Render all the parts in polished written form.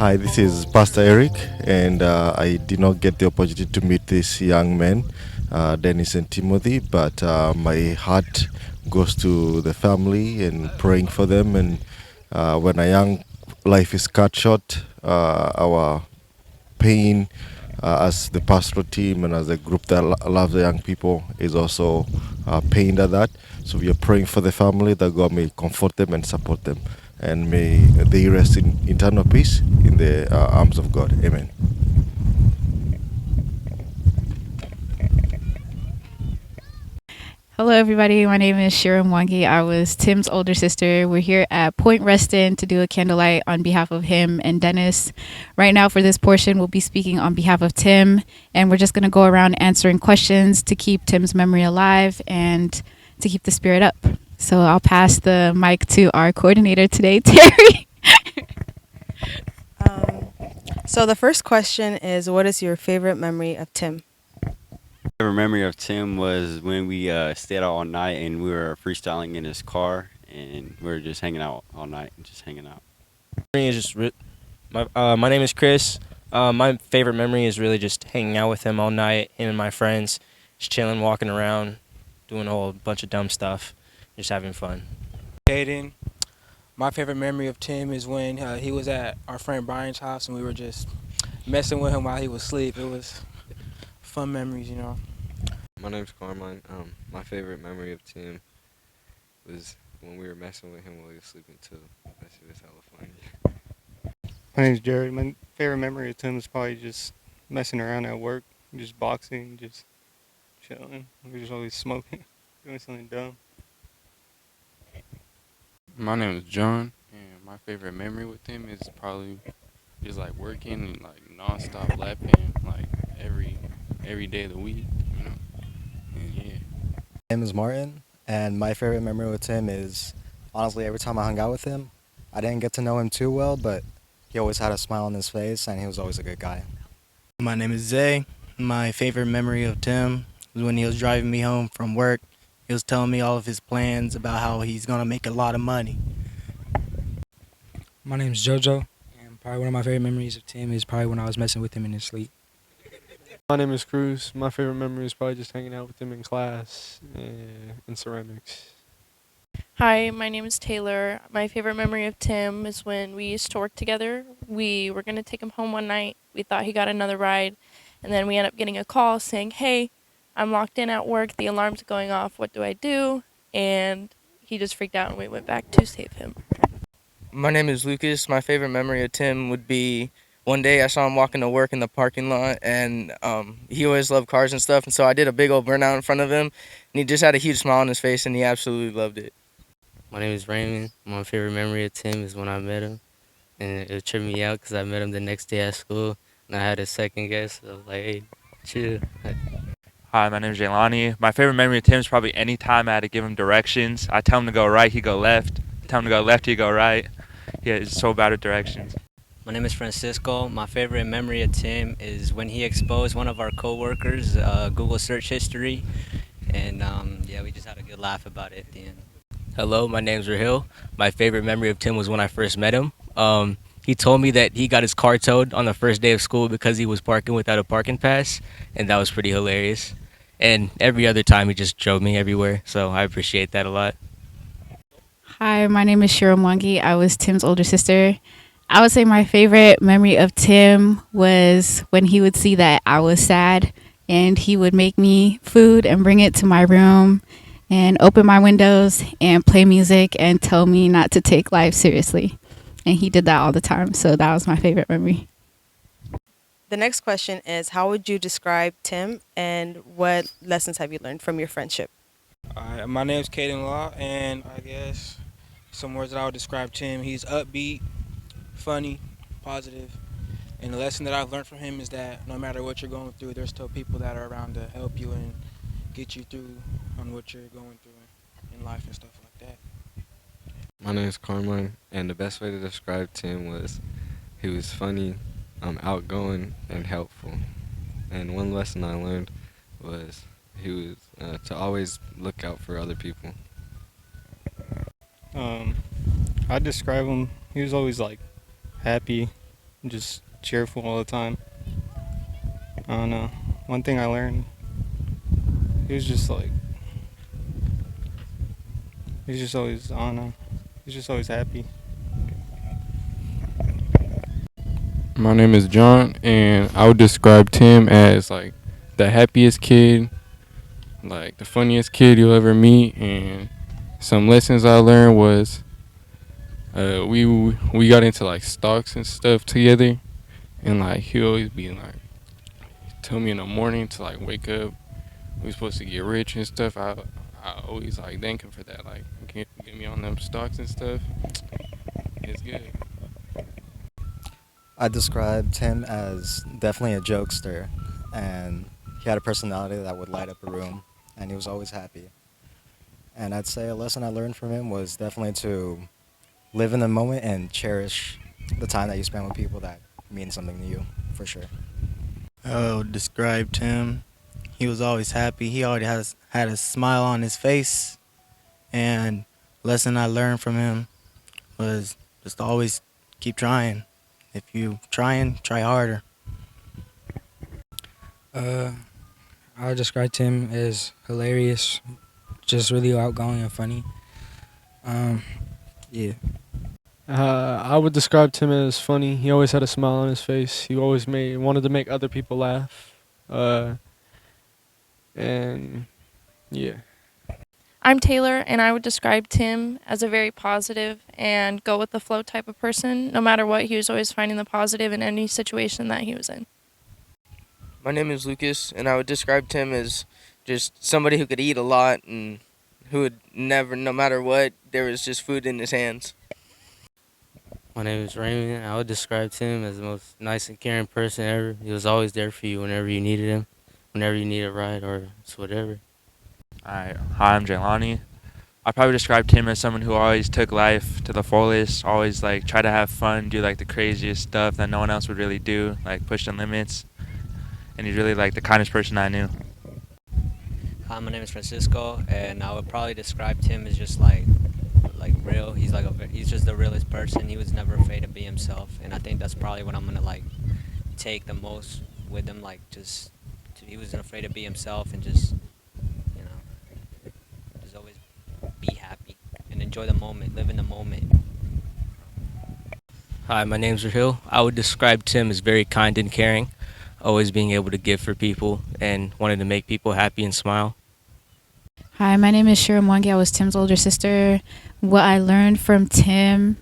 Hi, this is Pastor Eric, and I did not get the opportunity to meet this young man, Dennis and Timothy, but my heart goes to the family and praying for them. And when a young life is cut short, our pain as the pastoral team and as a group that loves the young people is also pained at that. So we are praying for the family that God may comfort them and support them, and may they rest in eternal peace in the arms of God. Amen. Hello, everybody. My name is 𝐉𝐻𝐈𝐍. I was Tim's older sister. We're here at Point Reston to do a candlelight on behalf of him and Dennis. Right now, for this portion, we'll be speaking on behalf of Tim, and we're just going to go around answering questions to keep Tim's memory alive and to keep the spirit up. So I'll pass the mic to our coordinator today, Terry. So the first question is, what is your favorite memory of Tim? Favorite memory of Tim was when we stayed out all night and we were freestyling in his car and we were just hanging out all night and just hanging out. My name is Chris. My favorite memory is really just hanging out with him all night, him and my friends, just chilling, walking around, doing a whole bunch of dumb stuff, just having fun. Caden, my favorite memory of Tim is when he was at our friend Brian's house and we were just messing with him while he was asleep. It was fun memories, you know. My name's Carmine. My favorite memory of Tim was when we were messing with him while he was sleeping too. That shit was hella funny. My name's Jared. My favorite memory of Tim is probably just messing around at work, just boxing, just chilling. We're just always smoking, doing something dumb. My name is John, and my favorite memory with him is probably just like working and like non-stop laughing like every day of the week, you know. And yeah. My name is Martin, and my favorite memory with him is honestly every time I hung out with him. I didn't get to know him too well, but he always had a smile on his face, and he was always a good guy. My name is Zay. My favorite memory of Tim was when he was driving me home from work. He was telling me all of his plans about how he's going to make a lot of money. My name is JoJo, and probably one of my favorite memories of Tim is probably when I was messing with him in his sleep. My name is Cruz. My favorite memory is probably just hanging out with him in class in ceramics. Hi, my name is Taylor. My favorite memory of Tim is when we used to work together. We were going to take him home one night. We thought he got another ride, and then we ended up getting a call saying, "Hey, I'm locked in at work. The alarm's going off. What do I do?" And he just freaked out, and we went back to save him. My name is Lucas. My favorite memory of Tim would be one day I saw him walking to work in the parking lot, and he always loved cars and stuff, and so I did a big old burnout in front of him, and he just had a huge smile on his face, and he absolutely loved it. My name is Raymond. My favorite memory of Tim is when I met him, and it tripped me out because I met him the next day at school, and I had a second guess, so I was like, hey, chill. Hi, my name is Jaylani. My favorite memory of Tim is probably any time I had to give him directions. I tell him to go right, he go left. I tell him to go left, he go right. Yeah, he's so bad at directions. My name is Francisco. My favorite memory of Tim is when he exposed one of our coworkers' Google search history, and yeah, we just had a good laugh about it at the end. Hello, my name's Rahil. My favorite memory of Tim was when I first met him. He told me that he got his car towed on the first day of school because he was parking without a parking pass, and that was pretty hilarious. And every other time he just drove me everywhere, so I appreciate that a lot. Hi, my name is 𝐉𝐻𝐈𝐍. I was Tim's older sister. I would say my favorite memory of Tim was when he would see that I was sad, and he would make me food and bring it to my room and open my windows and play music and tell me not to take life seriously. And he did that all the time, so that was my favorite memory. The next question is, how would you describe Tim, and what lessons have you learned from your friendship? My name is Caden Law, and I guess some words that I would describe Tim: he's upbeat, funny, positive, and the lesson that I've learned from him is that no matter what you're going through, there's still people that are around to help you and get you through on what you're going through in life and stuff like that. My name is Carmine, and the best way to describe Tim was he was funny, outgoing, and helpful. And one lesson I learned was he was to always look out for other people. I'd describe him, he was always like happy, just cheerful all the time. I don't know. One thing I learned, he was just like, he's just always, I don't know, he's just always happy. My name is John, and I would describe Tim as like the happiest kid, like the funniest kid you'll ever meet. And some lessons I learned was we got into like stocks and stuff together, and like he always be like tell me in the morning to like wake up. We supposed to get rich and stuff. I always like thank him for that. Like get me on them stocks and stuff. It's good. I described him as definitely a jokester, and he had a personality that would light up a room, and he was always happy. And I'd say a lesson I learned from him was definitely to live in the moment and cherish the time that you spend with people that mean something to you, for sure. I would describe him. He was always happy. He always had a smile on his face. And lesson I learned from him was just always keep trying. If you trying, try harder. I would describe Tim as hilarious, just really outgoing and funny. Yeah. I would describe Tim as funny. He always had a smile on his face. He always wanted to make other people laugh. And yeah. I'm Taylor, and I would describe Tim as a very positive and go with the flow type of person. No matter what, he was always finding the positive in any situation that he was in. My name is Lucas, and I would describe Tim as just somebody who could eat a lot and who would never, no matter what, there was just food in his hands. My name is Raymond. I would describe Tim as the most nice and caring person ever. He was always there for you whenever you needed him, whenever you needed a ride or whatever. Hi, I'm Jelani. I probably described him as someone who always took life to the fullest, always like try to have fun, do like the craziest stuff that no one else would really do, like push the limits. And he's really like the kindest person I knew. Hi, my name is Francisco, and I would probably describe Tim as just like real. He's just the realest person. He was never afraid to be himself, and I think that's probably what I'm gonna like take the most with him. Like he wasn't afraid to be himself and just just always be happy and enjoy the moment, live in the moment. Hi, my name's Rahil. I would describe Tim as very kind and caring, always being able to give for people and wanting to make people happy and smile. Hi, my name is 𝐉𝐻𝐈𝐍. I was Tim's older sister. What I learned from Tim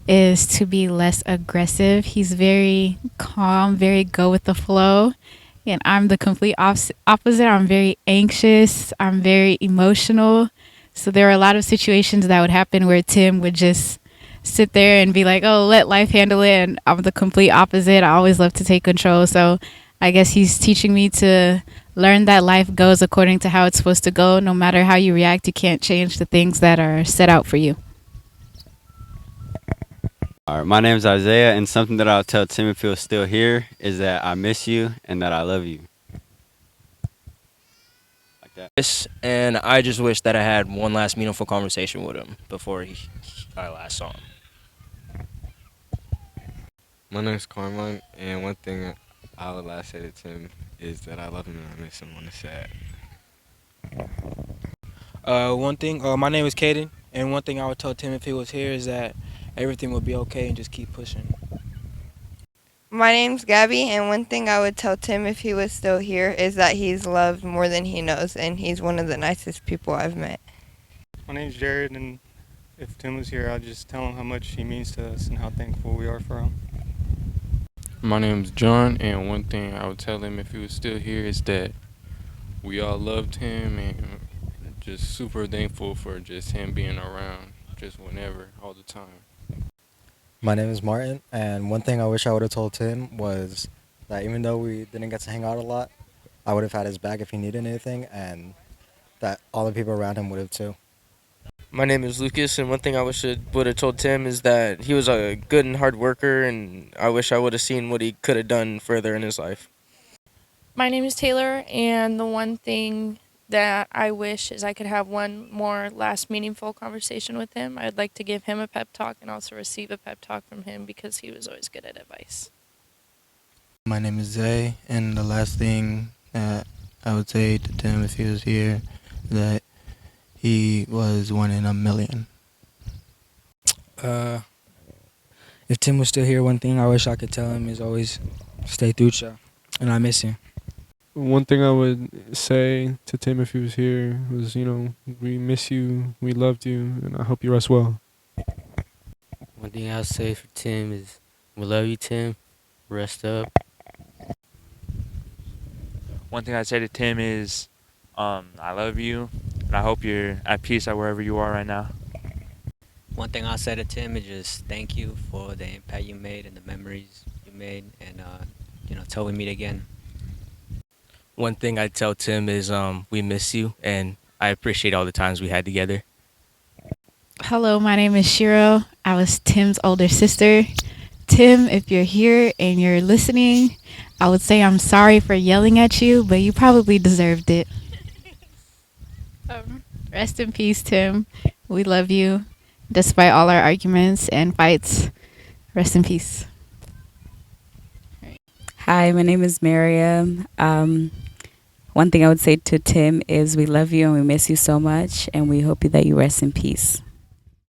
is to be less aggressive. He's very calm, very go with the flow. And I'm the complete opposite. I'm very anxious. I'm very emotional. So there are a lot of situations that would happen where Tim would just sit there and be like, oh, let life handle it. And I'm the complete opposite. I always love to take control. So I guess he's teaching me to learn that life goes according to how it's supposed to go. No matter how you react, you can't change the things that are set out for you. All right, my name is Isaiah, and something that I'll tell Tim if he was still here is that I miss you and that I love you. Like that. And I just wish that I had one last meaningful conversation with him before I last saw him. My name is Carmine, and one thing I would last say to Tim is that I love him and I miss him when it's sad. My name is Caden, and one thing I would tell Tim if he was here is that everything will be okay and just keep pushing. My name's Gabby, and one thing I would tell Tim if he was still here is that he's loved more than he knows, and he's one of the nicest people I've met. My name's Jared, and if Tim was here, I'd just tell him how much he means to us and how thankful we are for him. My name's John, and one thing I would tell him if he was still here is that we all loved him and just super thankful for just him being around, just whenever, all the time. My name is Martin, and one thing I wish I would have told Tim was that even though we didn't get to hang out a lot, I would have had his back if he needed anything, and that all the people around him would have too. My name is Lucas, and one thing I wish I would have told Tim is that he was a good and hard worker, and I wish I would have seen what he could have done further in his life. My name is Taylor, and the one thing that I wish is I could have one more last meaningful conversation with him. I'd like to give him a pep talk and also receive a pep talk from him because he was always good at advice. My name is Zay, and the last thing that I would say to Tim if he was here, that he was one in a million. If Tim was still here, one thing I wish I could tell him is always stay trucha, and I miss him. One thing I would say to Tim if he was here was, we miss you, we loved you, and I hope you rest well. One thing I'll say for Tim is, we love you, Tim. Rest up. One thing I'd say to Tim is, I love you, and I hope you're at peace at wherever you are right now. One thing I'll say to Tim is just thank you for the impact you made and the memories you made, and till we meet again. One thing I'd tell Tim is we miss you, and I appreciate all the times we had together. Hello, my name is Shiro. I was Tim's older sister. Tim, if you're here and you're listening, I would say I'm sorry for yelling at you, but you probably deserved it. Rest in peace, Tim. We love you. Despite all our arguments and fights, rest in peace. Hi, my name is Miriam. One thing I would say to Tim is we love you and we miss you so much, and we hope that you rest in peace.